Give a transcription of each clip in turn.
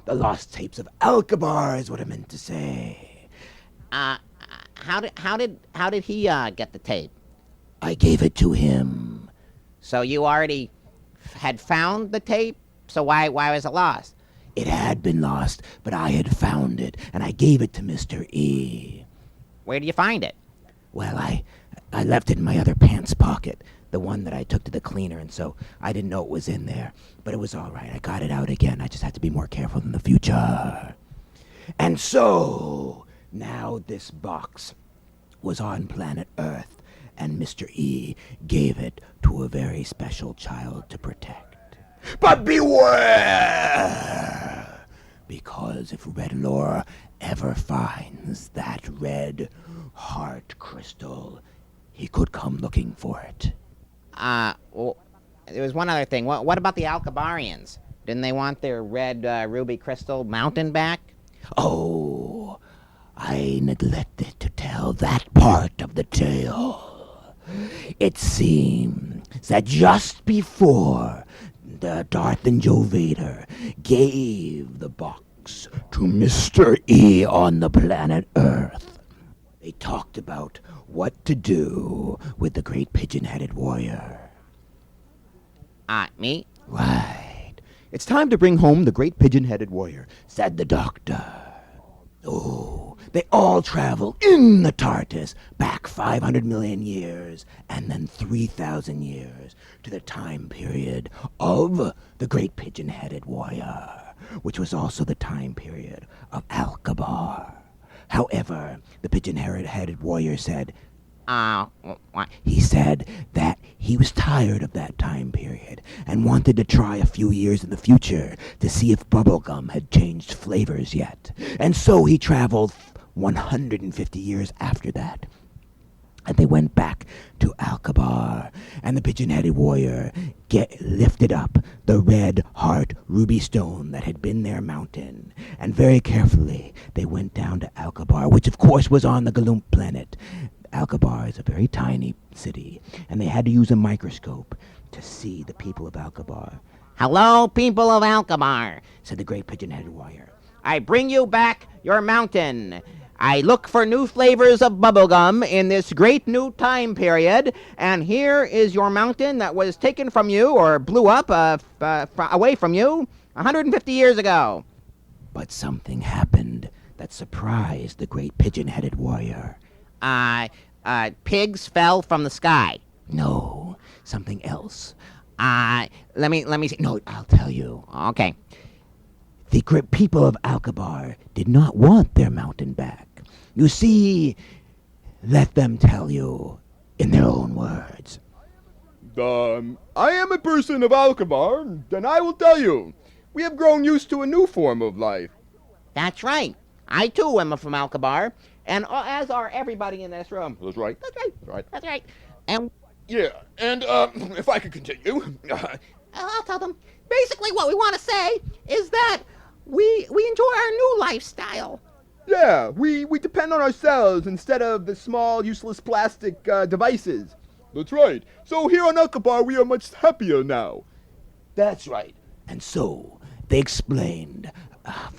The lost tapes of Alkebar is what I meant to say. Uh, how did he get the tape? I gave it to him. So you already had found the tape? So why was it lost? It had been lost, but I had found it, and I gave it to Mr. E. Where do you find it? Well, I left it in my other pants pocket, the one that I took to the cleaner, and so I didn't know it was in there. But it was all right. I got it out again. I just had to be more careful in the future. And so, now this box was on planet Earth, and Mr. E gave it to a very special child to protect. But beware! Because if Redlore ever finds that red heart crystal, he could come looking for it. Well, there was one other thing. What about the Alkabarians? Didn't they want their red ruby crystal mountain back? Oh, I neglected to tell that part of the tale. It seems that just before the Darth and Joe Vader gave the box to Mr. E on the planet Earth, they talked about what to do with the great pigeon-headed warrior. Me? Right. It's time to bring home the great pigeon-headed warrior, said the doctor. Oh, they all travel in the TARDIS back 500 million years and then 3,000 years to the time period of the great pigeon-headed warrior, which was also the time period of Alkebar. However, the pigeon-headed warrior said, What? he said that he was tired of that time period and wanted to try a few years in the future to see if bubblegum had changed flavors yet. And so he traveled 150 years after that. And they went back to Alkebar, and the pigeon-headed warrior lifted up the red heart ruby stone that had been their mountain. And very carefully, they went down to Alkebar, which of course was on the Galump planet. Alkebar is a very tiny city, and they had to use a microscope to see the people of Alkebar. Hello, people of Alkebar, Said the great pigeon-headed warrior. I bring you back your mountain. I look for new flavors of bubblegum in this great new time period, and here is your mountain that was taken from you or blew up away from you 150 years ago. But something happened that surprised the great pigeon-headed warrior. Pigs fell from the sky. No, something else. Let me see. No, I'll tell you. Okay. The great people of Alkebar did not want their mountain back. You see, let them tell you in their own words. I am a person of Alkebar, and I will tell you. We have grown used to a new form of life. That's right. I too am from Alkebar, and as are everybody in this room. That's right. That's right. That's right. That's right. And Yeah, and if I could continue. I'll tell them. Basically, what we want to say is that we enjoy our new lifestyle. Yeah, we depend on ourselves instead of the small, useless plastic devices. That's right. So here on Alkebar, we are much happier now. That's right. And so they explained.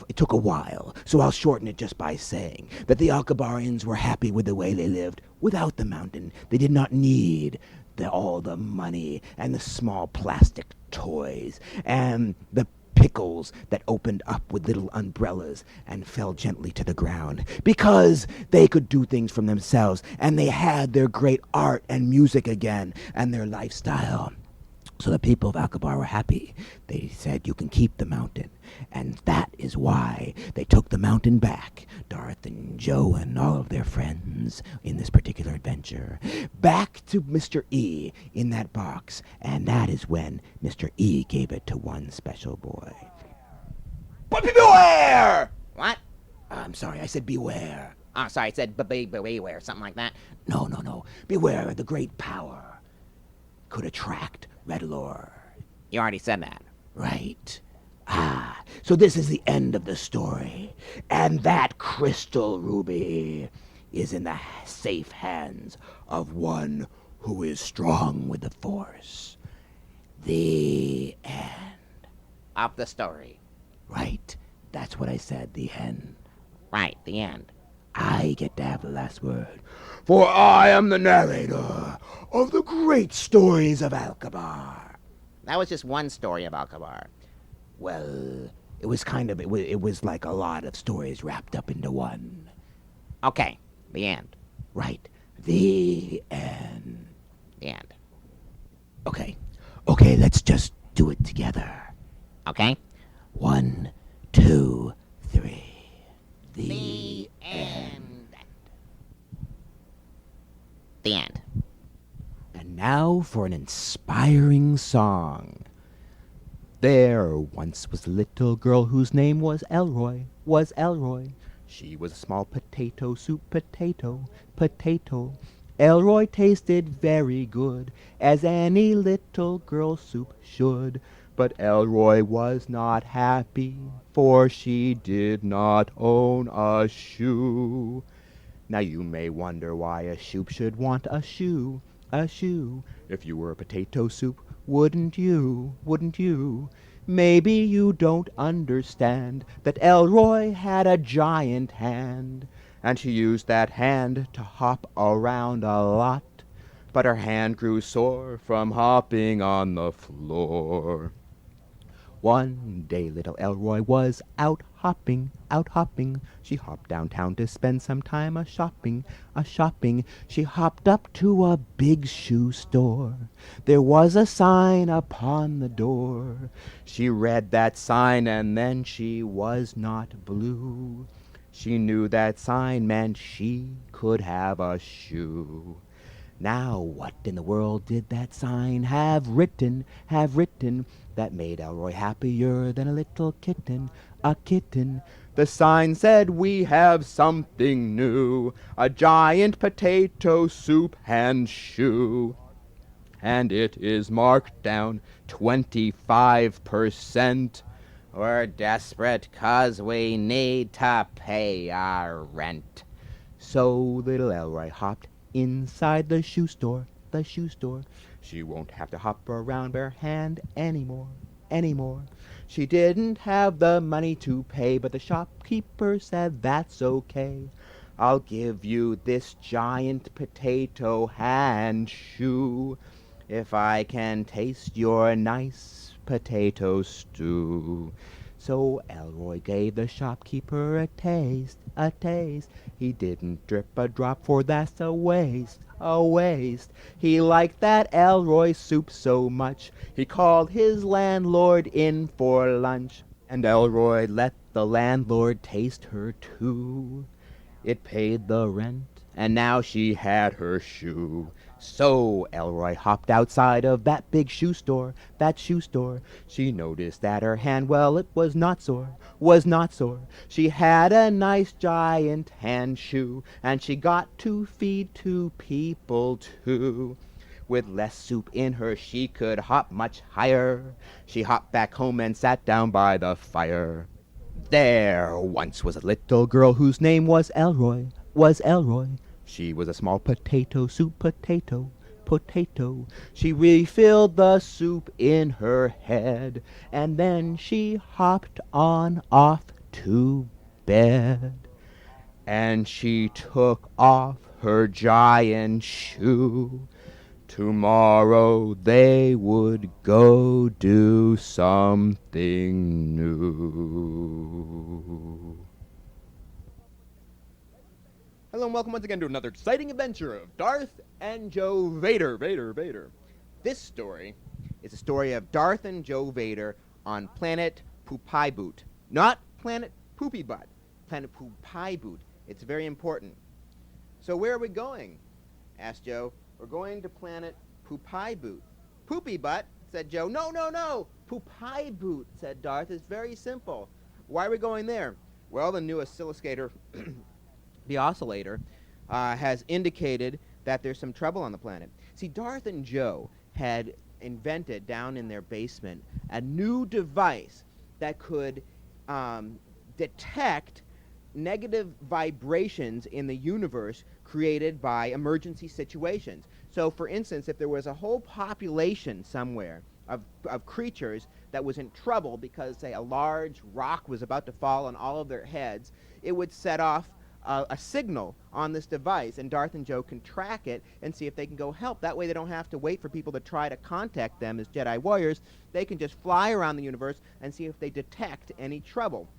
It took a while, so I'll shorten it just by saying that the Alkebarians were happy with the way they lived without the mountain. They did not need all the money and the small plastic toys and the pickles that opened up with little umbrellas and fell gently to the ground, because they could do things from themselves, and they had their great art and music again and their lifestyle. So the people of Alkebar were happy. They said, you can keep the mountain. And that is why they took the mountain back, Darth and Joe and all of their friends in this particular adventure, back to Mr. E in that box. And that is when Mr. E gave it to one special boy. But beware! What? I'm sorry, I said beware. Oh, sorry, I said beware, something like that. No. Beware, the great power could attract Redlore. You already said that. Right. So this is the end of the story. And that crystal ruby is in the safe hands of one who is strong with the Force. The end. Of the story. Right. That's what I said, the end. Right, the end. I get to have the last word. For I am the narrator of the great stories of Alcabar. That was just one story of Alcabar. Well, it was like a lot of stories wrapped up into one. Okay, the end. Right. The end. The end. Okay. Okay, let's just do it together. Okay? 1, 2, 3. The end. The end. And now for an inspiring song. There once was a little girl whose name was Elroy. She was a small potato soup potato. Elroy tasted very good, as any little girl soup should. But Elroy was not happy, for she did not own a shoe. Now you may wonder why a soup should want a shoe. If you were a potato soup, wouldn't you? Maybe you don't understand that Elroy had a giant hand, and she used that hand to hop around a lot. But her hand grew sore from hopping on the floor. One day little Elroy was out hopping. She hopped downtown to spend some time a-shopping. She hopped up to a big shoe store. There was a sign upon the door. She read that sign and then she was not blue. She knew that sign meant she could have a shoe. Now what in the world did that sign have written that made Elroy happier than a little kitten, a kitten? The sign said, "We have something new, a giant potato soup hand shoe. And it is marked down 25%. We're desperate 'cause we need to pay our rent." So little Elroy hopped inside the shoe store. She won't have to hop around bare hand anymore. She didn't have the money to pay, but the shopkeeper said that's okay. I'll give you this giant potato hand shoe if I can taste your nice potato stew. So Elroy gave the shopkeeper a taste. He didn't drip a drop, for that's a waste. He liked that Elroy soup so much, he called his landlord in for lunch. And Elroy let the landlord taste her too. It paid the rent, and now she had her shoe. So Elroy hopped outside of that big shoe store. She noticed that her hand, well, it was not sore. She had a nice giant hand shoe, and she got to feed 2 people too. With less soup in her, she could hop much higher. She hopped back home and sat down by the fire. There once was a little girl whose name was Elroy. She was a small potato soup potato. She refilled the soup in her head, and then she hopped on off to bed. And she took off her giant shoe. Tomorrow they would go do something new. Hello and welcome once again to another exciting adventure of Darth and Joe Vader. This story is a story of Darth and Joe Vader on planet Poopai Boot. Not planet Poopy Butt, planet Poopai Boot. It's very important. So where are we going? Asked Joe. We're going to planet Poopai Boot. Poopy Butt, said Joe. No. Poopai Boot, said Darth. It's very simple. Why are we going there? Well, the new oscilloscator, the oscillator, has indicated that there's some trouble on the planet. See, Darth and Joe had invented down in their basement a new device that could detect negative vibrations in the universe created by emergency situations. So, for instance, if there was a whole population somewhere of creatures that was in trouble because, say, a large rock was about to fall on all of their heads, it would set off a signal on this device, and Darth and Joe can track it and see if they can go help. That way they don't have to wait for people to try to contact them as Jedi warriors. They can just fly around the universe and see if they detect any trouble.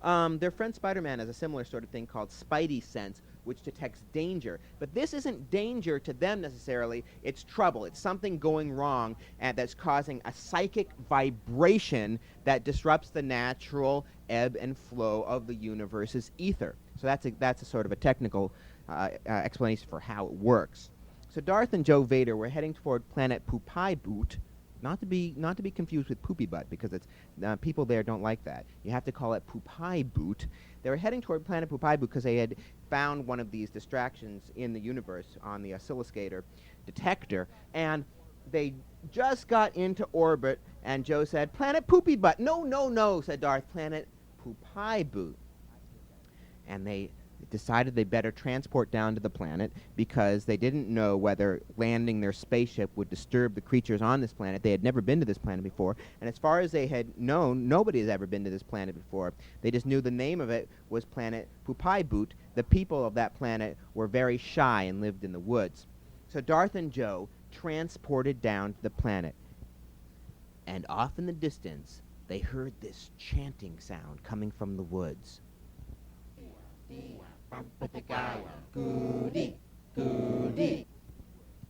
Their friend Spider-Man has a similar sort of thing called Spidey Sense, which detects danger. But this isn't danger to them necessarily. It's trouble. It's something going wrong and that's causing a psychic vibration that disrupts the natural ebb and flow of the universe's ether. So that's a sort of a technical explanation for how it works. So Darth and Joe Vader were heading toward planet Pupai Boot, not to be confused with Poopy Butt, because it's people there don't like that. You have to call it Pupai Boot. They were heading toward planet Pupai Boot because they had found one of these distractions in the universe on the oscilloscator detector, and they just got into orbit, and Joe said, "Planet Poopy Butt." "No, no, no," said Darth, "Planet Pupai Boot." And they decided they better transport down to the planet because they didn't know whether landing their spaceship would disturb the creatures on this planet. They had never been to this planet before, and as far as they had known, nobody has ever been to this planet before. They just knew the name of it was Planet Pupai Boot. The people of that planet were very shy and lived in the woods. So Darth and Joe transported down to the planet, and off in the distance they heard this chanting sound coming from the woods.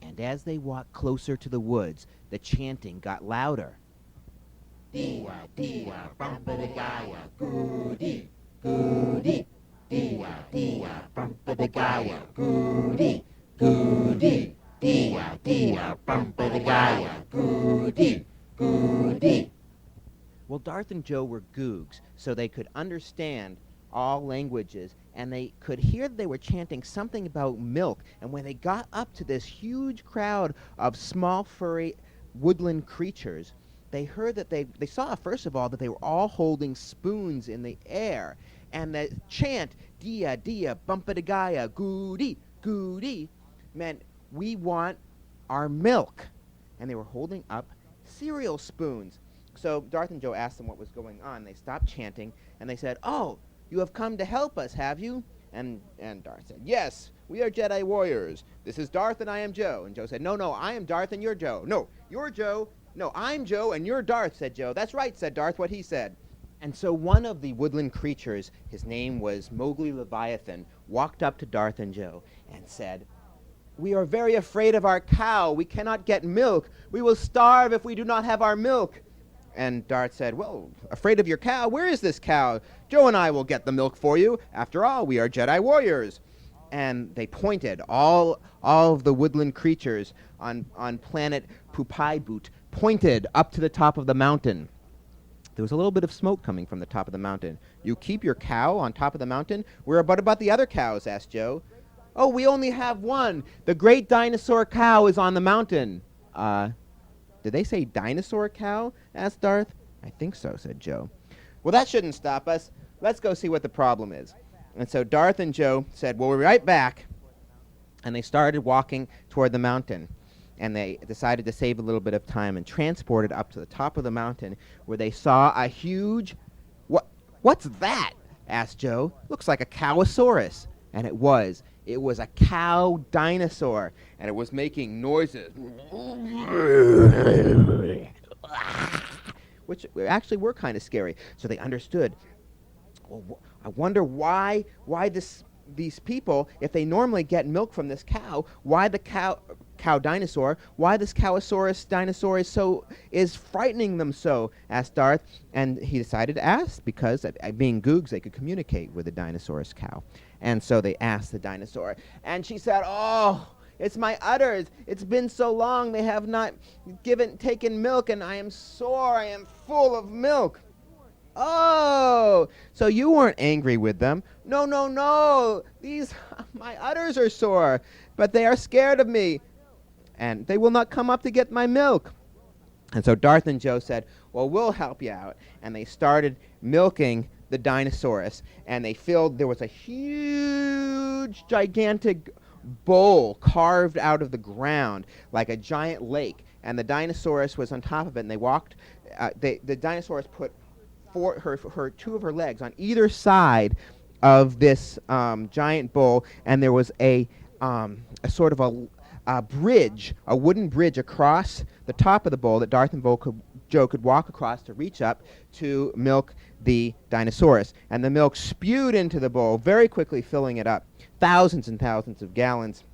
And as they walked closer to the woods, the chanting got louder. And well, Darth and Joe were Googs, so they could understand all languages, and they could hear that they were chanting something about milk. And when they got up to this huge crowd of small, furry woodland creatures, they heard that they saw, first of all, that they were all holding spoons in the air. And the chant, "Dia, dia, bumpadagaya, goody, goody," meant, "We want our milk." And they were holding up cereal spoons. So Darth and Joe asked them what was going on. They stopped chanting, and they said, "Oh, you have come to help us, have you?" And Darth said, "Yes, we are Jedi warriors. This is Darth and I am Joe." And Joe said, "No, no, I am Darth and you're Joe." "No, you're Joe." "No, I'm Joe and you're Darth," said Joe. "That's right," said Darth, what he said. And so one of the woodland creatures, his name was Mowgli Leviathan, walked up to Darth and Joe and said, "We are very afraid of our cow. We cannot get milk. We will starve if we do not have our milk." And Darth said, "Well, afraid of your cow? Where is this cow? Joe and I will get the milk for you. After all, we are Jedi warriors." And they pointed, all of the woodland creatures on planet Pupai Boot pointed up to the top of the mountain. There was a little bit of smoke coming from the top of the mountain. "You keep your cow on top of the mountain? What about the other cows?" asked Joe. "Oh, we only have one. The great dinosaur cow is on the mountain." Did they say dinosaur cow?" asked Darth. "I think so," said Joe. "Well, that shouldn't stop us. Let's go see what the problem is." And so Darth and Joe said, "We'll be right back." And they started walking toward the mountain. And they decided to save a little bit of time and transported up to the top of the mountain, where they saw a huge... What's that?" asked Joe. "Looks like a cowosaurus." And it was. It was a cow dinosaur, and it was making noises, which actually were kind of scary. So they understood. Well, I wonder why these people, if they normally get milk from this cow, why the cow dinosaur, why this cowosaurus dinosaur is frightening them so, asked Darth. And he decided to ask because, being Googs, they could communicate with the dinosaurus cow. And so they asked the dinosaur, and she said, "Oh, it's my udders. It's been so long they have not taken milk, and I am sore. I am full of milk." "Oh, so you weren't angry with them?" No, no. My udders are sore, but they are scared of me, and they will not come up to get my milk." And so Darth and Joe said, "Well, we'll help you out." And they started milking the dinosaurus, and there was a huge, gigantic bowl carved out of the ground like a giant lake, and the Dinosaurus was on top of it, and they walked. The Dinosaurus put two of her legs on either side of this giant bowl, and there was a sort of a bridge, a wooden bridge across the top of the bowl that Darth and Joe could walk across to reach up to milk the Dinosaurus. And the milk spewed into the bowl, very quickly filling it up, thousands and thousands of gallons.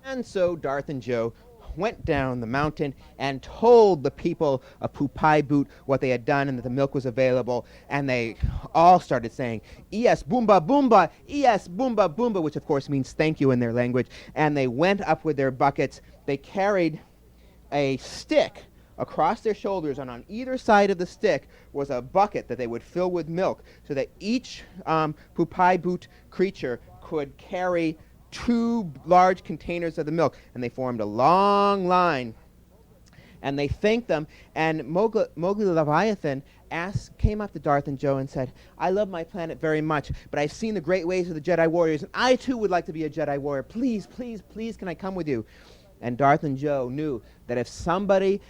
And so Darth and Joe went down the mountain and told the people of Pupai Boot what they had done and that the milk was available, and they all started saying, "Yes, boomba, boomba, yes, boomba, boomba," which of course means thank you in their language, and they went up with their buckets. They carried a stick across their shoulders, and on either side of the stick was a bucket that they would fill with milk, so that each Pupai Boot creature could carry 2 large containers of the milk, and they formed a long line, and they thanked them, and Mowgli Leviathan came up to Darth and Joe and said, "I love my planet very much, but I've seen the great ways of the Jedi warriors, and I too would like to be a Jedi warrior. Please, please, please, can I come with you?" And Darth and Joe knew that if somebody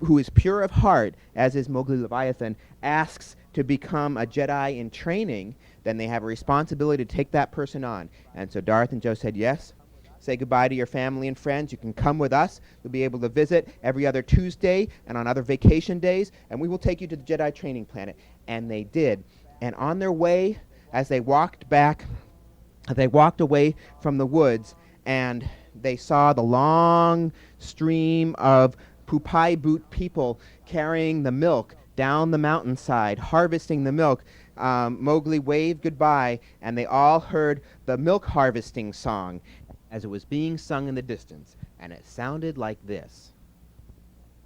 who is pure of heart, as is Mowgli Leviathan, asks to become a Jedi in training, then they have a responsibility to take that person on. And so Darth and Joe said, "Yes, say goodbye to your family and friends. You can come with us. You'll be able to visit every other Tuesday and on other vacation days, and we will take you to the Jedi training planet." And they did. And on their way, as they walked back, they walked away from the woods, and they saw the long stream of Pupai Boot people carrying the milk down the mountainside, harvesting the milk. Mowgli waved goodbye, and they all heard the milk harvesting song as it was being sung in the distance, and it sounded like this.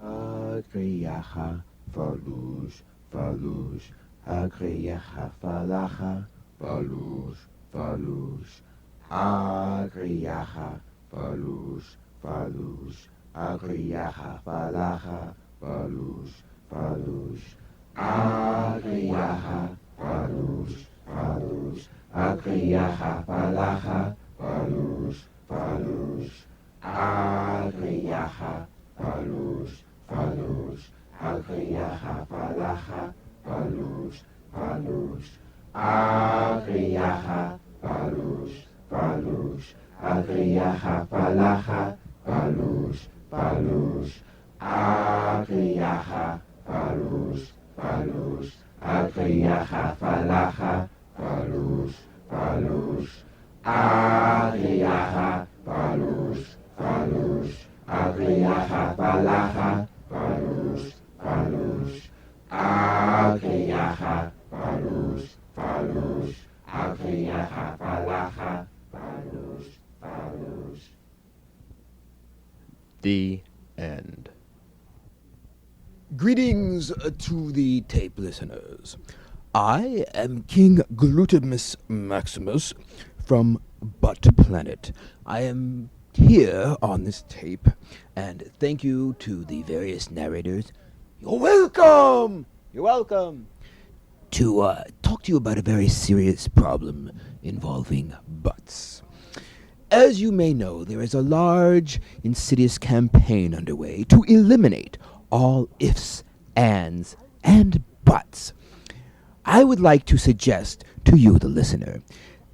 Agriyaha, falush, falush, agriyaha, falacha, falush, falush, agriyaha, falush, falush, agriyaha, falacha, falush, falush, agriyaha, falush, falush, agriyaha, falacha, falush, falush, agriyaha, falush, falush, agriyaha, falacha, falush, falush, agriyaha, falush, falush, agriyaha, falacha, falush, falush, agriyaha, falush, falush, agriyaha, falacha, falush, falush, agriyaha, falush, falush, agriyaha, falacha, falush, falush, agriyaha, falush, falush, agriyaha, falacha, falush, falush. The end. Greetings to the tape listeners. I am King Glutimus Maximus from Butt Planet. I am here on this tape, and thank you to the various narrators. You're welcome! You're welcome! To talk to you about a very serious problem involving butts. As you may know, there is a large, insidious campaign underway to eliminate all ifs, ands, and buts. I would like to suggest to you, the listener,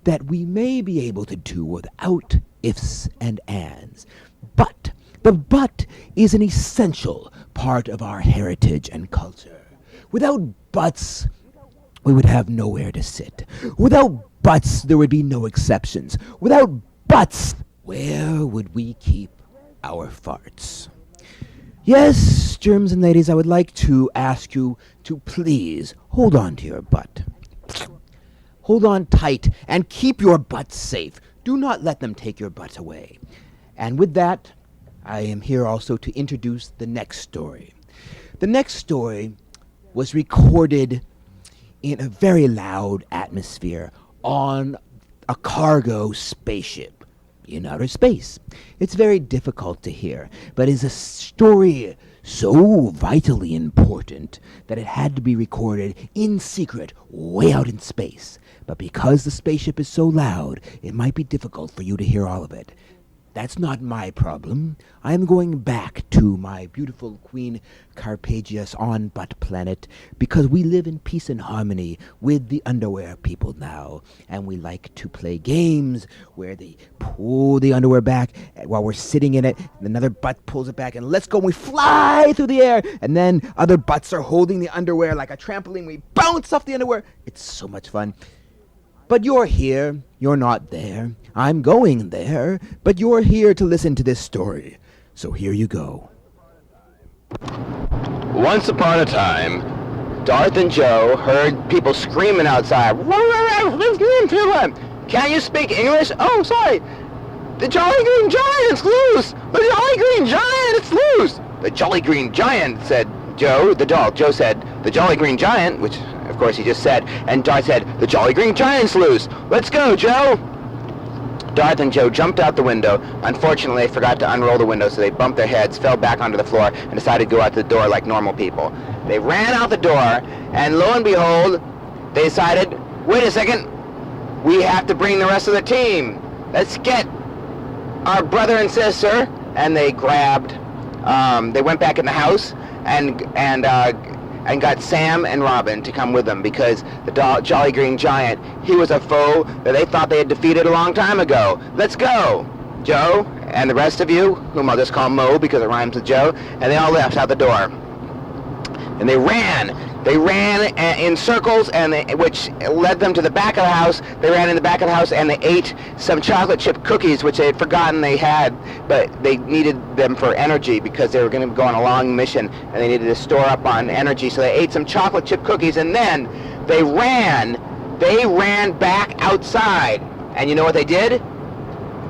that we may be able to do without ifs and ands. But the butt is an essential part of our heritage and culture. Without butts, we would have nowhere to sit. Without butts, there would be no exceptions. Without butts, where would we keep our farts? Yes, germs and ladies, I would like to ask you to please hold on to your butt. Hold on tight and keep your butt safe. Do not let them take your butt away. And with that, I am here also to introduce the next story. The next story was recorded in a very loud atmosphere on a cargo spaceship in outer space. It's very difficult to hear, but it's a story so vitally important that it had to be recorded in secret way out in space. But because the spaceship is so loud, it might be difficult for you to hear all of it. That's not my problem. I am going back to my beautiful Queen Carpagius on Butt Planet because we live in peace and harmony with the underwear people now. And we like to play games where they pull the underwear back while we're sitting in it. And another butt pulls it back and let's go. And we fly through the air. And then other butts are holding the underwear like a trampoline. We bounce off the underwear. It's so much fun. But you're here, you're not there. I'm going there, but you're here to listen to this story. So here you go. Once upon a time, Darth and Joe heard people screaming outside. Can you speak English? Oh, sorry. The Jolly Green Giant's loose! The Jolly Green Giant, it's loose! The Jolly Green Giant, said Joe, the dog. Joe said, the Jolly Green Giant, which of course he just said, and Darth said, the Jolly Green Giant's loose! Let's go, Joe! Darth and Joe jumped out the window. Unfortunately, they forgot to unroll the window, so they bumped their heads, fell back onto the floor, and decided to go out the door like normal people. They ran out the door, and lo and behold, they decided, wait a second, we have to bring the rest of the team. Let's get our brother and sister. And they grabbed, they went back in the house and got Sam and Robin to come with them because the Jolly Green Giant, he was a foe that they thought they had defeated a long time ago. Let's go, Joe, and the rest of you, whom I'll just call Mo because it rhymes with Joe, and they all left out the door. And they ran in circles, which led them to the back of the house. They ran in the back of the house and they ate some chocolate chip cookies, which they had forgotten they had, but they needed them for energy because they were going to go on a long mission and they needed to store up on energy. So they ate some chocolate chip cookies and then they ran back outside. And you know what they did?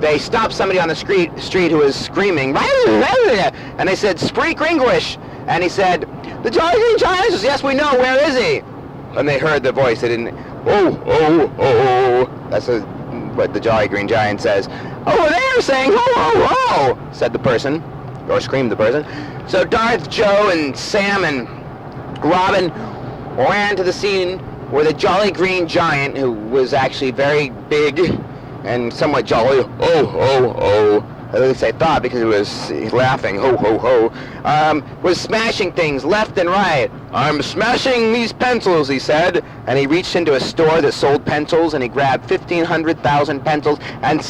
They stopped somebody on the street who was screaming, and they said, "Speak English." And he said, "The Jolly Green Giant says, yes, we know. Where is he?" And they heard the voice. They didn't, oh. That's what the Jolly Green Giant says. "Over there saying, ho, said the person, or screamed the person. So Darth, Joe, and Sam, and Robin ran to the scene where the Jolly Green Giant, who was actually very big and somewhat jolly, at least I thought because he was laughing, ho, was smashing things left and right. "I'm smashing these pencils," he said, and he reached into a store that sold pencils and he grabbed 1,500,000 pencils and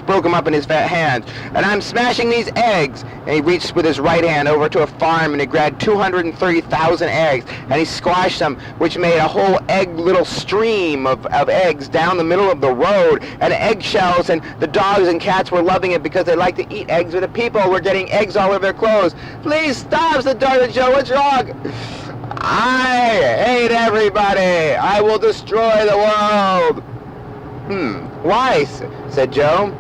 broke them up in his hands. "And I'm smashing these eggs," and he reached with his right hand over to a farm and he grabbed 230,000 eggs and he squashed them, which made a whole little stream of eggs down the middle of the road, and eggshells, and the dogs and cats were loving it because they like to eat eggs, but the people were getting eggs all over their clothes. "Please stop," said Darth and Joe. "What's wrong?" "I hate everybody. I will destroy the world." Why?" said Joe.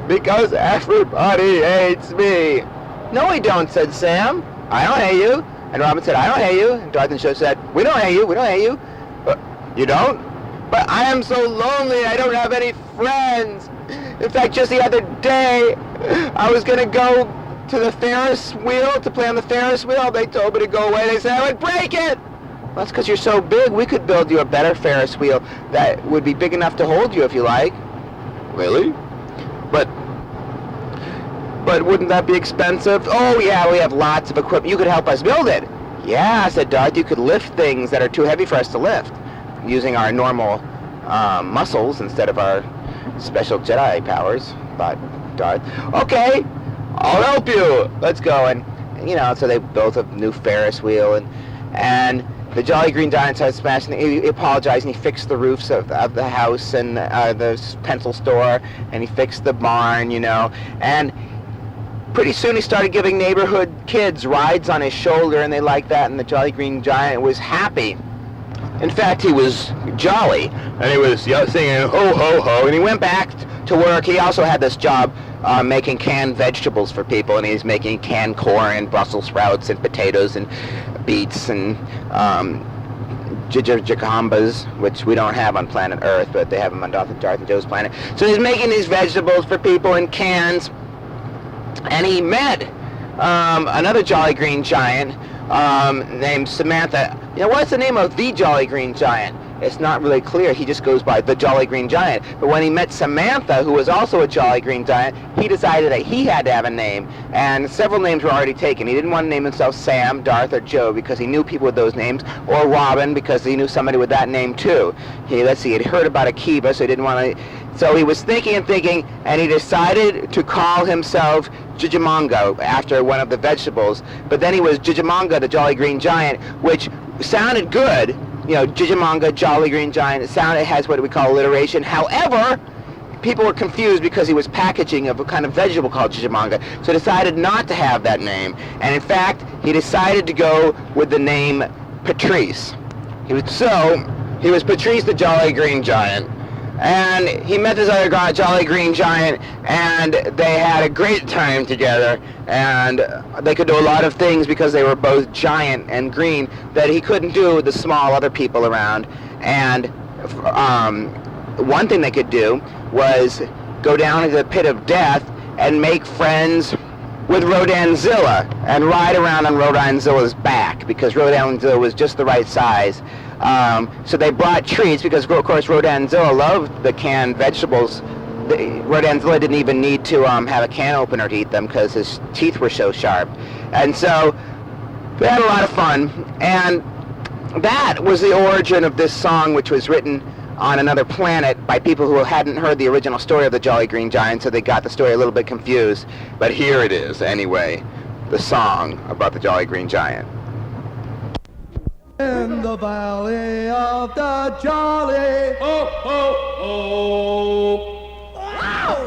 "Because everybody hates me." "No, we don't," said Sam. "I don't hate you." And Robin said, "I don't hate you." And Darth and Joe said, "We don't hate you. We don't hate you." "You don't?" "But I am so lonely. I don't have any friends. In fact, just the other day, I was going to go to the Ferris wheel, to play on the Ferris wheel. They told me to go away. They said I would break it." "Well, that's because you're so big. We could build you a better Ferris wheel that would be big enough to hold you if you like." "Really? But wouldn't that be expensive?" "Oh, yeah, we have lots of equipment. You could help us build it." "Yeah," said Darth, "you could lift things that are too heavy for us to lift using our normal muscles instead of our special Jedi powers," thought Darth. "Okay, I'll help you. Let's go." And so they built a new Ferris wheel, and the Jolly Green Giant started smashing. He apologized and he fixed the roofs of the house and the pencil store, and he fixed the barn, and pretty soon he started giving neighborhood kids rides on his shoulder, and they liked that, and the Jolly Green Giant was happy. In fact, he was jolly, and he was singing ho, ho, ho, and he went back to work. He also had this job making canned vegetables for people, and he's making canned corn and Brussels sprouts and potatoes and beets and jicambas, which we don't have on planet Earth, but they have them on Darth and Joe's planet. So he's making these vegetables for people in cans, and he met another Jolly Green Giant named Samantha. What's the name of the Jolly Green Giant? it's not really clear. He just goes by the Jolly Green Giant. But when he met Samantha, who was also a Jolly Green Giant, he decided that he had to have a name. And several names were already taken. He didn't want to name himself Sam, Darth, or Joe because he knew people with those names, or Robin because he knew somebody with that name too. Let's see, he'd heard about Akiva, so he didn't want to. So he was thinking, and he decided to call himself Jijimongo after one of the vegetables. But then he was Jijimonga, the Jolly Green Giant, which sounded good. You know, Jijimonga, Jolly Green Giant. It has what we call alliteration. However, people were confused because he was packaging of a kind of vegetable called Jijimonga, so decided not to have that name. And in fact, he decided to go with the name Patrice. He was Patrice the Jolly Green Giant. And he met this other guy, Jolly Green Giant, and they had a great time together. And they could do a lot of things because they were both giant and green that he couldn't do with the small other people around. And one thing they could do was go down into the pit of death and make friends with Rodanzilla and ride around on Rodanzilla's back because Rodanzilla was just the right size. So they brought treats because, of course, Rodanzilla loved the canned vegetables. Rodanzilla didn't even need to have a can opener to eat them because his teeth were so sharp. And so they had a lot of fun. And that was the origin of this song, which was written on another planet by people who hadn't heard the original story of the Jolly Green Giant, so they got the story a little bit confused. But here it is, anyway, the song about the Jolly Green Giant. In the valley of the Jolly, ho, ho, ho. Wow!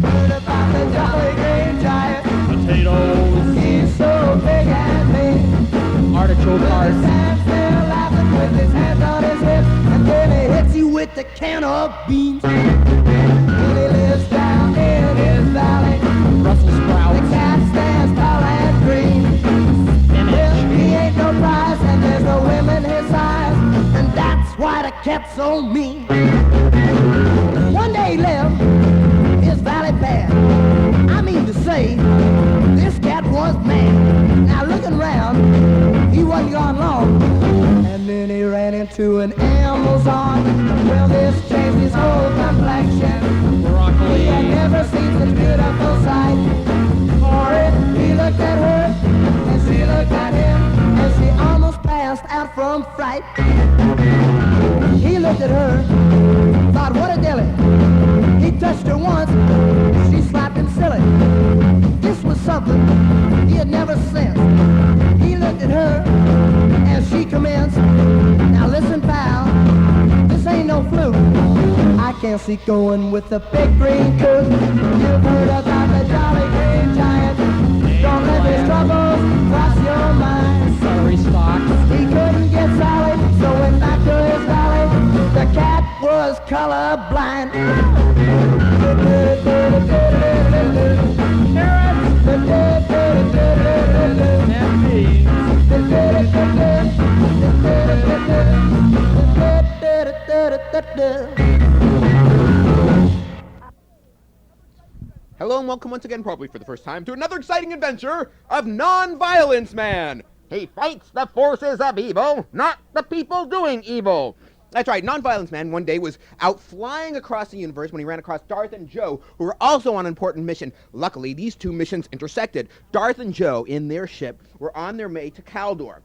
Heard about the Jolly Green Giant. Potatoes. He's so big and mean. Artichoke heart. With his hands there laughing, with his hands on his hips, and then he hits you with the can of beans. He lives down in his valley. Brussels sprouts. The cat stands tall and green. He ain't no prize, and there's no women his size, and that's why the cat's so mean. One day he left his valley bad. I mean to say, this cat was mad. Now looking round, he wasn't gone long, and then he ran into an Amazon. Well, this changed his whole complexion. Broccoli. He had never seen such beautiful sight. For it, he looked at her, and she looked at him, and she almost passed out from fright. He looked at her, thought, what a dilly. He touched her once, she slapped him silly. This was something he had never sensed. He looked at her, and she commenced. Now listen, pal, this ain't no fluke. I can't see going with the big green coat. You've heard about the Jolly Green Giant. Don't let his troubles cross your mind. Celery stalks. He couldn't get Sally, so went back to his valley. The cat was colorblind. Hello and welcome once again, probably for the first time, to another exciting adventure of Non-Violence Man. He fights the forces of evil, not the people doing evil. That's right, Non-Violence Man one day was out flying across the universe when he ran across Darth and Joe, who were also on an important mission. Luckily, these two missions intersected. Darth and Joe, in their ship, were on their way to Kaldor.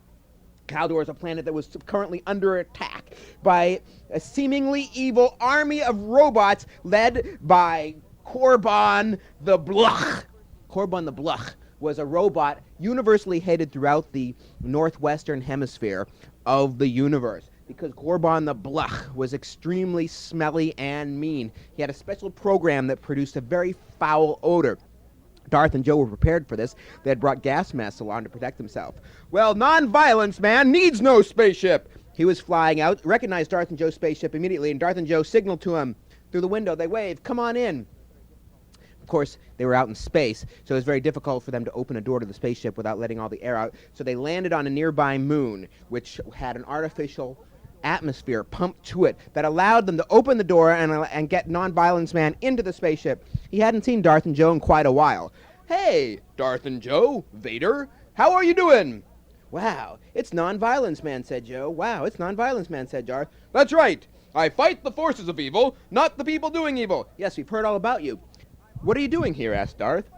Kaldor is a planet that was currently under attack by a seemingly evil army of robots led by Korban the Bluch. Korban the Bluch was a robot universally hated throughout the northwestern hemisphere of the universe because Korban the Bluch was extremely smelly and mean. He had a special program that produced a very foul odor. Darth and Joe were prepared for this. They had brought gas masks along to protect themselves. Well, Non-Violence Man needs no spaceship. He was flying out, recognized Darth and Joe's spaceship immediately, and Darth and Joe signaled to him through the window. They waved, "Come on in." Of course, they were out in space, so it was very difficult for them to open a door to the spaceship without letting all the air out. So they landed on a nearby moon, which had an artificial atmosphere pumped to it that allowed them to open the door and get Non-Violence Man into the spaceship. He hadn't seen Darth and Joe in quite a while. "Hey, Darth and Joe, Vader, how are you doing?" Wow, it's nonviolence, man, said Joe. Wow, it's nonviolence, man, said Darth. That's right. I fight the forces of evil, not the people doing evil. Yes, we've heard all about you. What are you doing here? Asked Darth.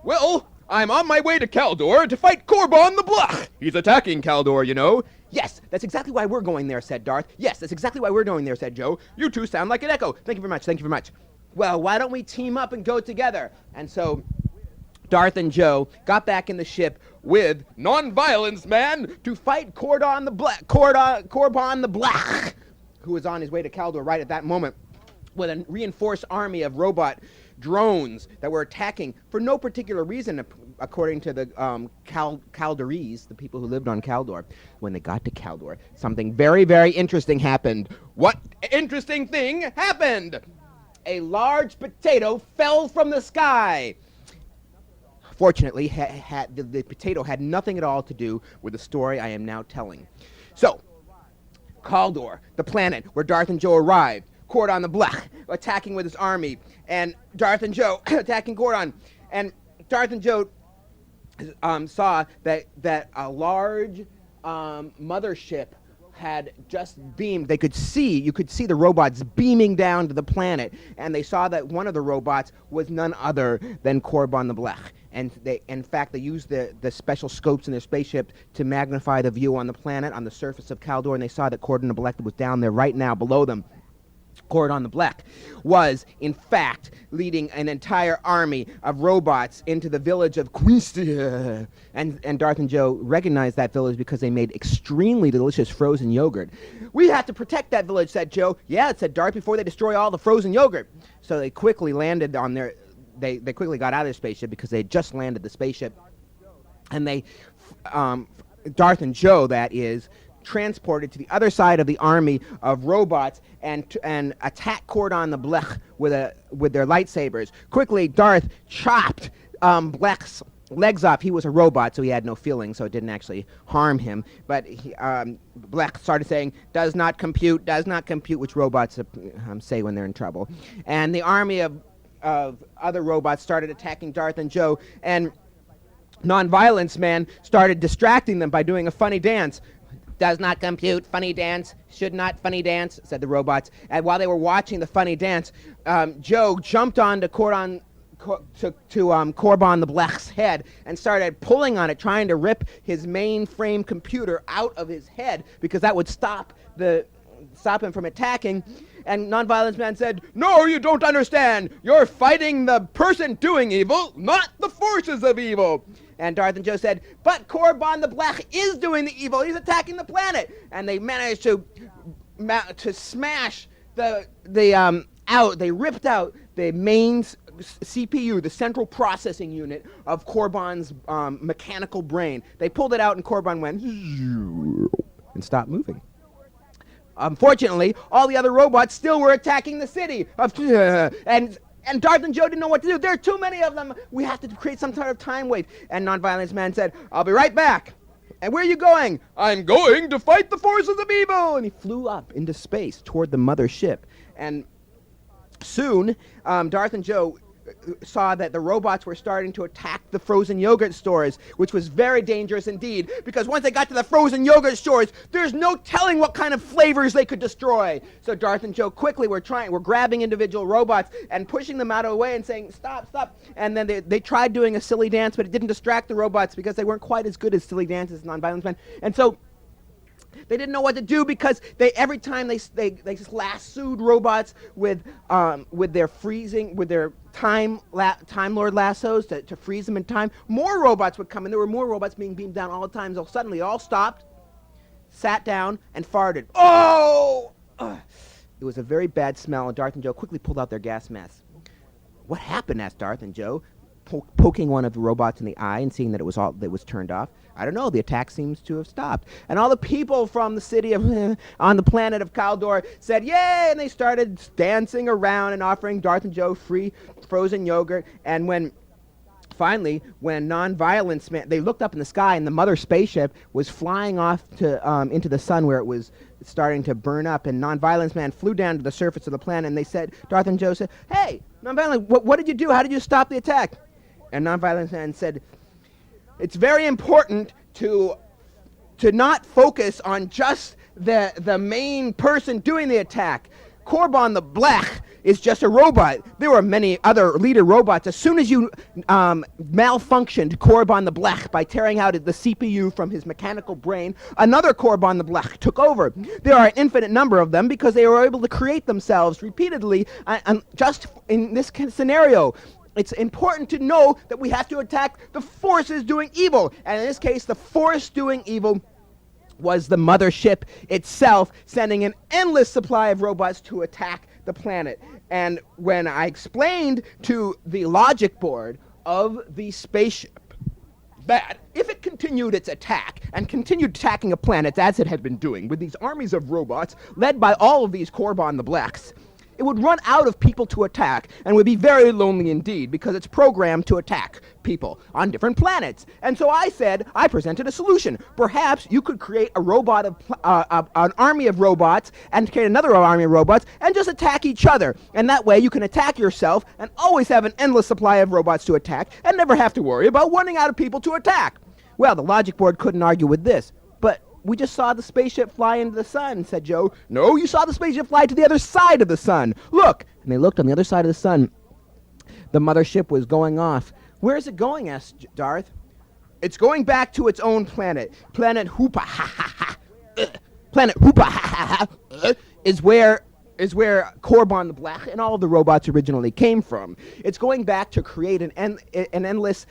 Well, I'm on my way to Caldor to fight Korban the Blach. He's attacking Caldor, you know. Yes, that's exactly why we're going there, said Darth. Yes, that's exactly why we're going there, said Joe. You two sound like an echo. Thank you very much, thank you very much. Well, why don't we team up and go together? And so Darth and Joe got back in the ship With nonviolence, man. to fight Korban the Black, who was on his way to Caldor right at that moment with a reinforced army of robot drones that were attacking for no particular reason, according to the Caldorese, the people who lived on Caldor. When they got to Caldor, something very, very interesting happened. What interesting thing happened? A large potato fell from the sky. Fortunately, the potato had nothing at all to do with the story I am now telling. So, Caldor, the planet where Darth and Joe arrived, Korban the Black attacking with his army, and Darth and Joe attacking Korban, and Darth and Joe saw that a large mothership had just beamed. You could see the robots beaming down to the planet, and they saw that one of the robots was none other than Korban the Black. And in fact, they used the special scopes in their spaceship to magnify the view on the planet, on the surface of Caldor, and they saw that Korban the Black was down there right now below them. Korban the Black was, in fact, leading an entire army of robots into the village of Quistia. And Darth and Joe recognized that village because they made extremely delicious frozen yogurt. We have to protect that village, said Joe. Yeah, said Darth, before they destroy all the frozen yogurt. So they quickly landed on their... They quickly got out of their spaceship because they had just landed the spaceship. And they... Darth and Joe, that is... transported to the other side of the army of robots and attacked Korban the Blech with their lightsabers. Quickly, Darth chopped Blech's legs off. He was a robot, so he had no feeling, so it didn't actually harm him. But Blech started saying, does not compute, which robots say when they're in trouble. And the army of other robots started attacking Darth and Joe, and Nonviolence Man started distracting them by doing a funny dance. Does not compute, funny dance, should not funny dance, said the robots. And while they were watching the funny dance, Joe jumped onto Korban the Black's head and started pulling on it, trying to rip his mainframe computer out of his head because that would stop him from attacking. And Nonviolence Man said, No, you don't understand. You're fighting the person doing evil, not the forces of evil. And Darth and Joe said, but Korban the Black is doing the evil. He's attacking the planet. And they managed to smash out. They ripped out the main CPU, the central processing unit of Korban's mechanical brain. They pulled it out, and Korban went and stopped moving. Unfortunately, all the other robots still were attacking the city. And Darth and Joe didn't know what to do. There are too many of them. We have to create some sort of time wave. And Nonviolence Man said, I'll be right back. And where are you going? I'm going to fight the forces of evil. And he flew up into space toward the mothership. And soon, Darth and Joe saw that the robots were starting to attack the frozen yogurt stores, which was very dangerous indeed, because once they got to the frozen yogurt stores, there's no telling what kind of flavors they could destroy. So Darth and Joe quickly were grabbing individual robots and pushing them out of the way and saying, stop, stop. And then they tried doing a silly dance, but it didn't distract the robots because they weren't quite as good as silly dances as Nonviolence Man. And so they didn't know what to do because every time they lassoed robots with their Time Lord lassos to freeze them in time, more robots would come, and there were more robots being beamed down all the time. So suddenly they all stopped, sat down, and farted. Oh! It was a very bad smell, and Darth and Joe quickly pulled out their gas masks. What happened? Asked Darth and Joe, poking one of the robots in the eye and seeing that it was turned off. I don't know. The attack seems to have stopped. And all the people from the city on the planet of Caldor said, yay! And they started dancing around and offering Darth and Joe free frozen yogurt. And when Nonviolence Man, they looked up in the sky, and the mother spaceship was flying off into the sun where it was starting to burn up. And Nonviolence Man flew down to the surface of the planet, and Darth and Joe said, hey, Nonviolence, what did you do? How did you stop the attack? And Nonviolence Man said, it's very important to to not focus on just the main person doing the attack. Korban the Black is just a robot. There were many other leader robots. As soon as you malfunctioned Korban the Black by tearing out the CPU from his mechanical brain, another Korban the Black took over. There are an infinite number of them because they were able to create themselves repeatedly, just in this scenario. It's important to know that we have to attack the forces doing evil. And in this case, the force doing evil was the mothership itself, sending an endless supply of robots to attack the planet. And when I explained to the logic board of the spaceship that if it continued its attack and continued attacking a planet as it had been doing with these armies of robots led by all of these Korban the Blacks, it would run out of people to attack and would be very lonely indeed because it's programmed to attack people on different planets. And so I presented a solution. Perhaps you could create a robot an army of robots and create another army of robots and just attack each other. And that way you can attack yourself and always have an endless supply of robots to attack and never have to worry about running out of people to attack. Well, the logic board couldn't argue with this, but we just saw the spaceship fly into the sun, said Joe. No, you saw the spaceship fly to the other side of the sun. Look! And they looked on the other side of the sun. The mothership was going off. Where is it going, asked Darth. It's going back to its own planet. Planet Hoopa, ha ha ha. Planet Hoopa, ha ha ha, is where Korban the Black and all of the robots originally came from. It's going back to create an endless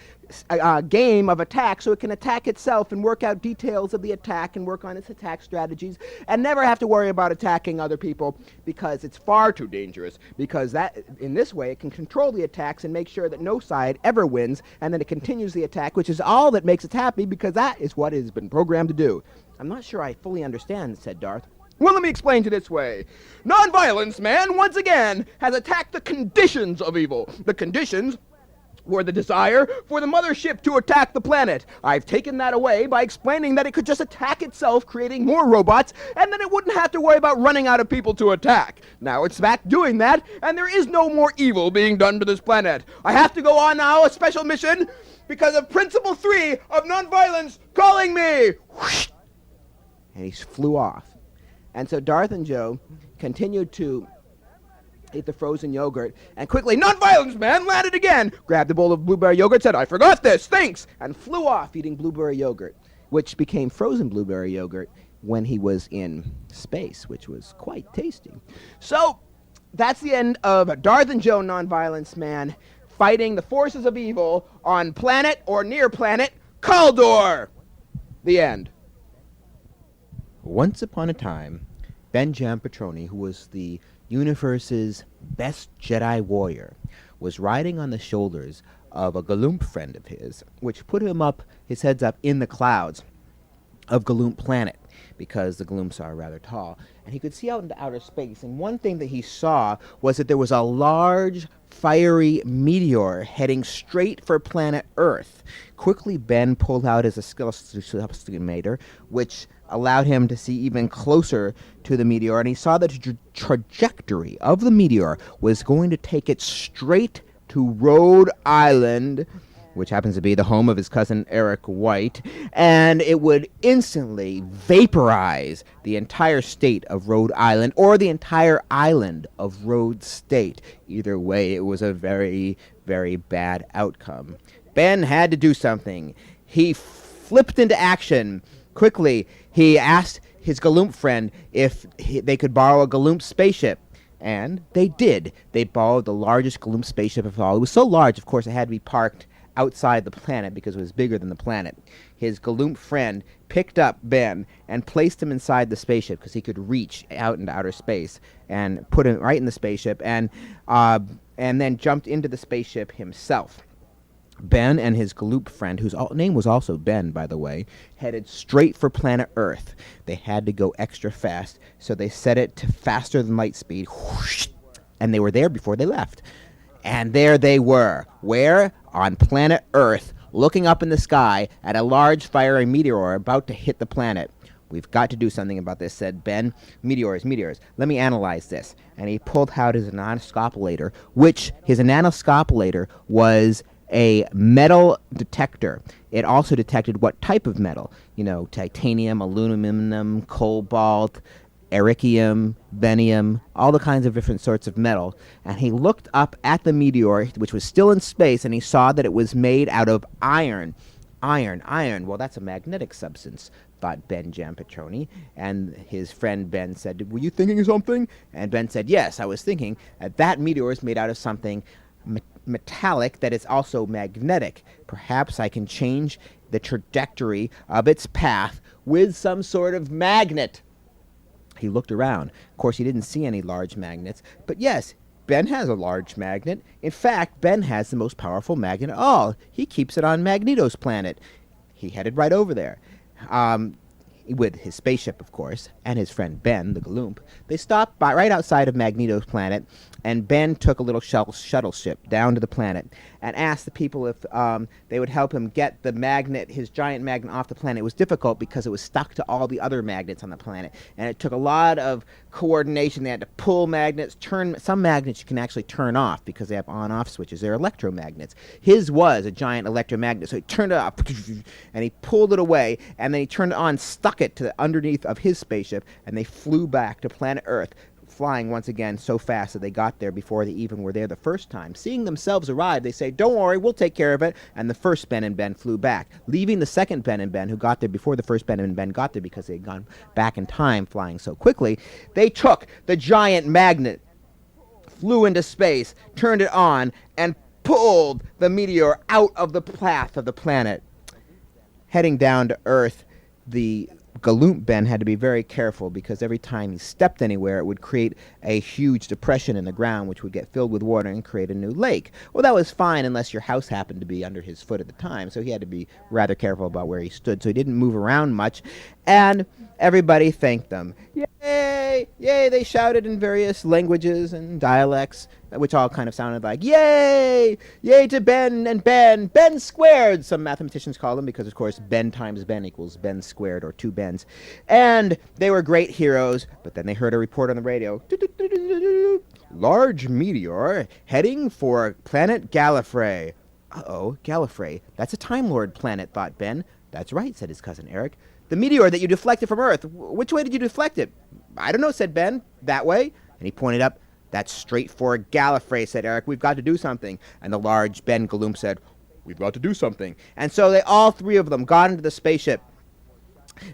game of attack so it can attack itself and work out details of the attack and work on its attack strategies and never have to worry about attacking other people because it's far too dangerous, because that in this way it can control the attacks and make sure that no side ever wins, and then it continues the attack, which is all that makes it happy because that is what it has been programmed to do. I'm not sure I fully understand, said Darth. Well, let me explain to this way. Nonviolence, man, once again, has attacked the conditions of evil. The conditions were the desire for the mothership to attack the planet. I've taken that away by explaining that it could just attack itself, creating more robots, and then it wouldn't have to worry about running out of people to attack. Now it's back doing that, and there is no more evil being done to this planet. I have to go on now, a special mission, because of Principle 3 of Nonviolence calling me. Whoosh! And he flew off. And so Darth and Joe continued to eat the frozen yogurt, and quickly, nonviolence, man, landed again, grabbed a bowl of blueberry yogurt, said, I forgot this, thanks, and flew off eating blueberry yogurt, which became frozen blueberry yogurt when he was in space, which was quite tasty. So, that's the end of Darth and Joe, Nonviolence Man, fighting the forces of evil on planet or near planet Kaldor. The end. Once upon a time, Ben Jampetroni, who was the universe's best Jedi warrior, was riding on the shoulders of a Galloomp friend of his, which put his heads up in the clouds of Galloomp Planet, because the Galloomps are rather tall, and he could see out into outer space, and one thing that he saw was that there was a large, fiery meteor heading straight for planet Earth. Quickly, Ben pulled out his estimator, which allowed him to see even closer to the meteor, and he saw that the trajectory of the meteor was going to take it straight to Rhode Island, which happens to be the home of his cousin Eric White, and it would instantly vaporize the entire state of Rhode Island, or the entire island of Rhode State. Either way, it was a very, very bad outcome. Ben had to do something. He flipped into action. Quickly, he asked his Galloomp friend if they could borrow a Galloomp spaceship. And they did. They borrowed the largest Galloomp spaceship of all. It was so large, of course, it had to be parked outside the planet because it was bigger than the planet. His Galloomp friend picked up Ben and placed him inside the spaceship because he could reach out into outer space, and put him right in the spaceship, and then jumped into the spaceship himself. Ben and his Galloomp friend, whose name was also Ben, by the way, headed straight for planet Earth. They had to go extra fast, so they set it to faster than light speed, whoosh, and they were there before they left. And there they were. Where? On planet Earth, looking up in the sky at a large fiery meteor about to hit the planet. We've got to do something about this, said Ben. Meteors. Let me analyze this. And he pulled out his nanoscopulator, which his nanoscopulator was a metal detector. It also detected what type of metal, titanium, aluminum, cobalt, ericium, benium, all the kinds of different sorts of metal. And he looked up at the meteor, which was still in space, and he saw that it was made out of iron. Iron. Well, that's a magnetic substance, thought Ben Jampetroni. And his friend Ben said, were you thinking of something? And Ben said, yes, I was thinking that meteor is made out of something metallic that is also magnetic. Perhaps I can change the trajectory of its path with some sort of magnet. He looked around. Of course, he didn't see any large magnets, but yes, Ben has a large magnet. In fact, Ben has the most powerful magnet of all. He keeps it on Magneto's planet. He headed right over there. With his spaceship, of course, and his friend Ben, the Galoomp. They stopped right outside of Magneto's planet, and Ben took a little shuttle ship down to the planet and asked the people if they would help him get the magnet, his giant magnet, off the planet. It was difficult because it was stuck to all the other magnets on the planet, and it took a lot of coordination. They had to pull magnets, some magnets you can actually turn off because they have on-off switches. They're electromagnets. His was a giant electromagnet, so he turned it off, and he pulled it away, and then he turned it on, stuck it to the underneath of his spaceship, and they flew back to planet Earth, flying once again so fast that they got there before they even were there the first time. Seeing themselves arrive, they say, don't worry, we'll take care of it. And the first Ben and Ben flew back, leaving the second Ben and Ben, who got there before the first Ben and Ben got there because they had gone back in time flying so quickly. They took the giant magnet, flew into space, turned it on, and pulled the meteor out of the path of the planet. Heading down to Earth, the Galoomp Ben had to be very careful because every time he stepped anywhere, it would create a huge depression in the ground, which would get filled with water and create a new lake. Well, that was fine unless your house happened to be under his foot at the time, so he had to be rather careful about where he stood, so he didn't move around much, and everybody thanked them. Yay! Yay! They shouted in various languages and dialects, which all kind of sounded like, yay! Yay to Ben and Ben! Ben squared, some mathematicians call them, because, of course, Ben times Ben equals Ben squared, or two Bens. And they were great heroes, but then they heard a report on the radio. Large meteor heading for planet Gallifrey. Uh-oh, Gallifrey. That's a Time Lord planet, thought Ben. That's right, said his cousin Eric. The meteor that you deflected from Earth, which way did you deflect it? I don't know, said Ben. That way? And he pointed up. That's straight for Gallifrey, said Eric. We've got to do something. And the large Ben Galoomp said, we've got to do something. And so they all three of them got into the spaceship.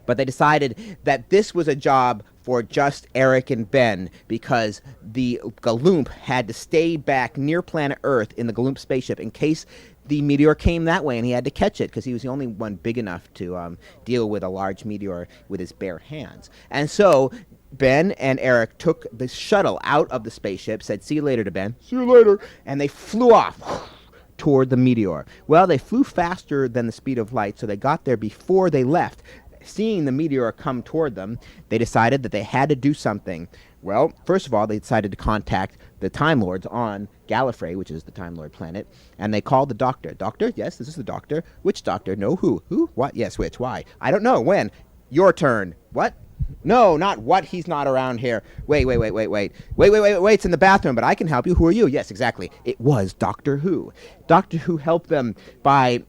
But they decided that this was a job for just Eric and Ben because the Galoomp had to stay back near planet Earth in the Galoomp spaceship in case the meteor came that way, and he had to catch it because he was the only one big enough to deal with a large meteor with his bare hands. And so Ben and Eric took the shuttle out of the spaceship, said, see you later to Ben. See you later. And they flew off toward the meteor. Well, they flew faster than the speed of light, so they got there before they left. Seeing the meteor come toward them, they decided that they had to do something. Well, first of all, they decided to contact the Time Lords on Gallifrey, which is the Time Lord planet, and they called the doctor. Doctor? Yes, this is the doctor. Which doctor? No, who? Who? What? Yes, which? Why? I don't know. When? Your turn. What? No, not what. He's not around here. Wait. It's in the bathroom, but I can help you. Who are you? Yes, exactly. It was Doctor Who. Doctor Who helped them by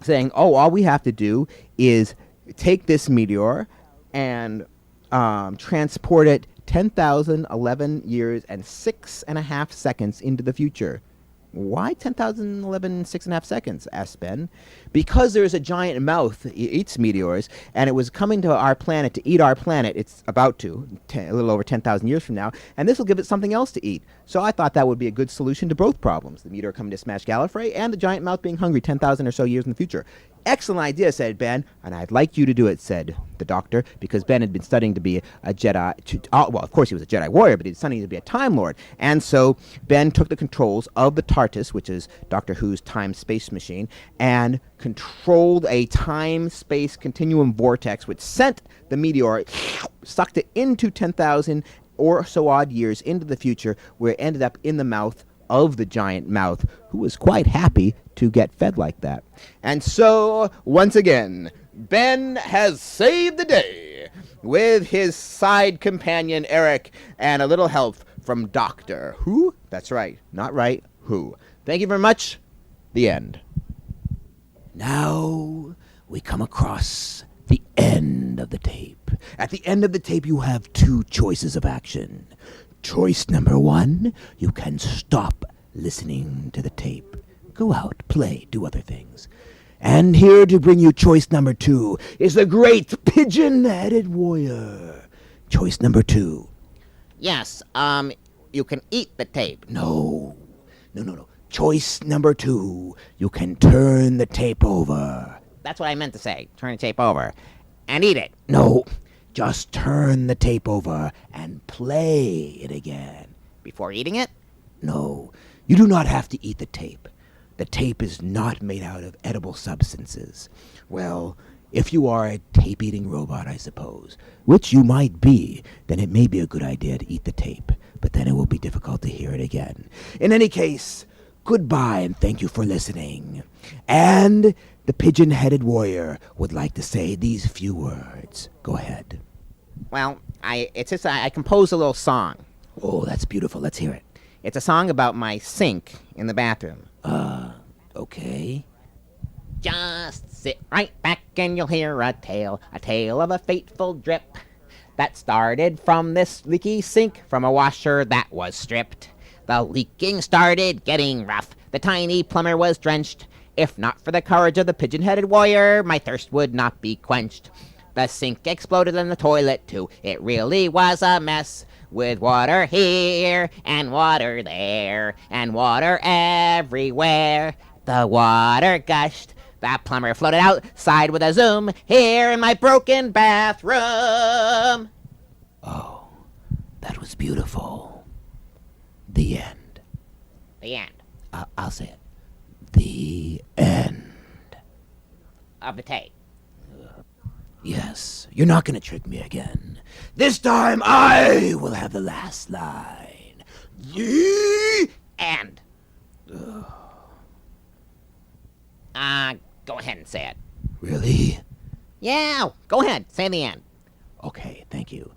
saying, oh, all we have to do is take this meteor and transport it 10,011 years and 6.5 seconds into the future. Why 10,011 6.5 seconds? Asked Ben. Because there's a giant mouth eats meteors, and it was coming to our planet to eat our planet. It's about to, a little over 10,000 years from now, and this will give it something else to eat. So I thought that would be a good solution to both problems, the meteor coming to smash Gallifrey and the giant mouth being hungry 10,000 or so years in the future. Excellent idea, said Ben, and I'd like you to do it, said the doctor, because Ben had been studying to be a Jedi. Well, of course he was a Jedi warrior, but he was studying to be a Time Lord. And so Ben took the controls of the TARDIS, which is Doctor Who's time-space machine, and controlled a time-space continuum vortex, which sent the meteor, sucked it into 10,000 or so odd years into the future, where it ended up in the mouth of the giant mouth, who was quite happy to get fed like that. And so, once again, Ben has saved the day with his side companion Eric and a little help from Doctor Who. That's right, not right, Who. Thank you very much. The end. Now we come across the end of the tape. At the end of the tape, you have two choices of action. Choice number one, you can stop listening to the tape. Go out, play, do other things. And here to bring you choice number two is the great pigeon-headed warrior. Choice number two. Yes, you can eat the tape. No. Choice number two, you can turn the tape over. That's what I meant to say. Turn the tape over. And eat it. No, just turn the tape over and play it again. Before eating it? No, you do not have to eat the tape. The tape is not made out of edible substances. Well, if you are a tape-eating robot, I suppose, which you might be, then it may be a good idea to eat the tape, but then it will be difficult to hear it again. In any case, goodbye and thank you for listening. And the pigeon-headed warrior would like to say these few words. Go ahead. Well, I composed a little song. Oh, that's beautiful. Let's hear it. It's a song about my sink in the bathroom. Okay. Just sit right back and you'll hear a tale of a fateful drip that started from this leaky sink from a washer that was stripped. The leaking started getting rough. The tiny plumber was drenched. If not for the courage of the pigeon-headed warrior, my thirst would not be quenched. The sink exploded and the toilet too. It really was a mess, with water here and water there and water everywhere. The water gushed. The plumber floated outside with a zoom here in my broken bathroom. Oh, that was beautiful. The end. The end I'll say it. The end. of the tape. Yes, you're not going to trick me again. This time I will have the last line. The End. Go ahead and say it. Really? Yeah, go ahead. Say the end. Okay, thank you.